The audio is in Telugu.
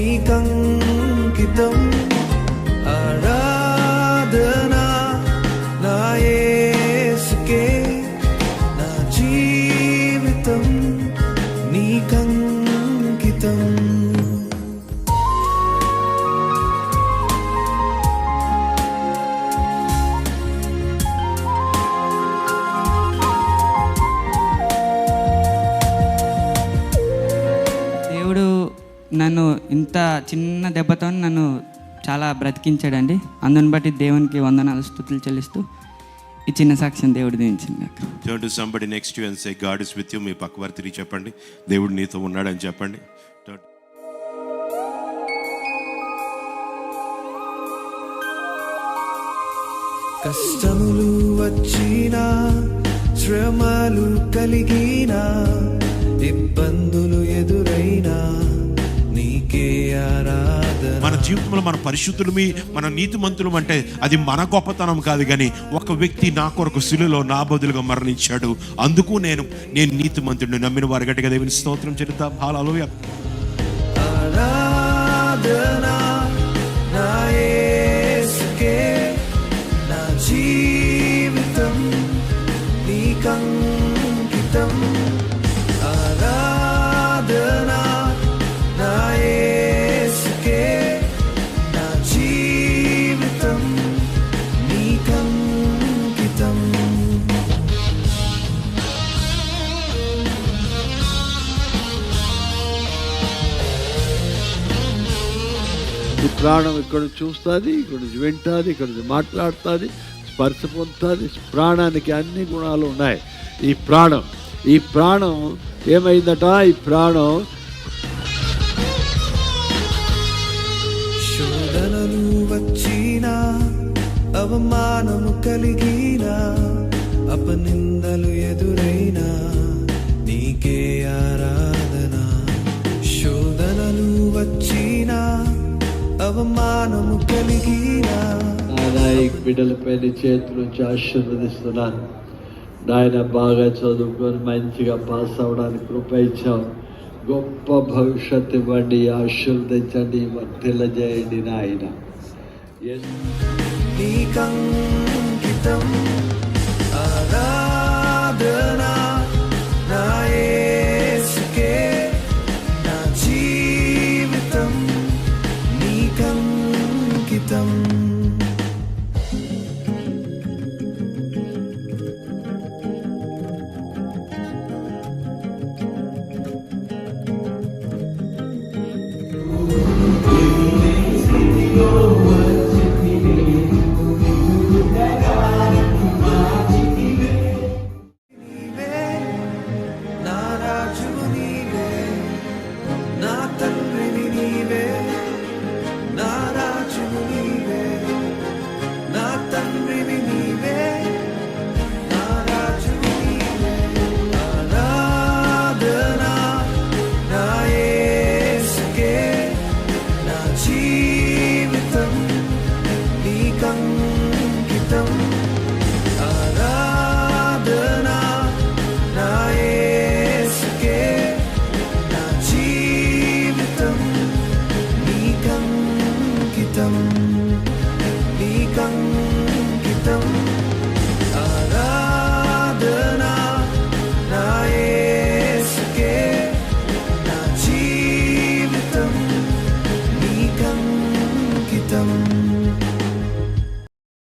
నీకంకితం ఆరాధనా నా యేసుకే నా జీవితం నీకంకితం. నన్ను ఇంత చిన్న దెబ్బతో నన్ను చాలా బ్రతికించాడండి. అందుని బట్టి దేవునికి వందనాలు స్తుతులు చెల్లిస్తూ ఈ చిన్న సాక్ష్యం దేవుడు దించింది నాకు. Turn to somebody next to you and say God is with you. మీ పక్కవారు తిరిగి చెప్పండి దేవుడు నీతో ఉన్నాడని చెప్పండి. కష్టములు వచ్చినా శ్రమలు కలిగినా ఇబ్బందులు ఎదురైనా నీకే ఆరాధన. మన జీవితంలో మన పరిశుద్ధులమి మన నీతిమంతులం అంటే అది మన గొప్పతనం కాదు, కానీ ఒక వ్యక్తి నా కొరకు శిలువలో నా బదులుగా మరణించాడు, అందుకు నేను నీతిమంతుడిని. నమ్మిన వారి గట్టిగా దేవుని స్తోత్రం చెల్లిద్దాం. హల్లెలూయా. ఆరాధనా నా యేసుకే నా జీవితం నీకంకితం ఆరాధనా నా యేసుకే నా జీవితం నీకంకితం. ఈ ప్రాణం ఇక్కడ చూస్తుంది, ఇక్కడ వింటుంది, ఇక్కడ మాట్లాడుతుంది, స్పర్శ పొందుతుంది. ప్రాణానికి అన్ని గుణాలు ఉన్నాయి. ఈ ప్రాణం ఏమైందట? ఈ ప్రాణం శోధనలు వచ్చినా అవమానము కలిగినా అపనిందలు ఎదురైనా నీకే ఆరాధన. శోధనలు వచ్చినా అవమానము కలిగినా ఈ బిడ్డలపై చేతుల నుంచి ఆశీర్వదిస్తున్నాను. నాయన బాగా చదువుకొని మంచిగా పాస్ అవ్వడానికి కృప ఇచ్చావు. గొప్ప భవిష్యత్తు ఇవ్వండి, ఆశీర్వదించండి, వర్ధిల్ల చేయండి నాయన. నీకంకితం ఆరాధనా నా యేసుకే నా జీవితం నీకంకితం. నీకంకితం.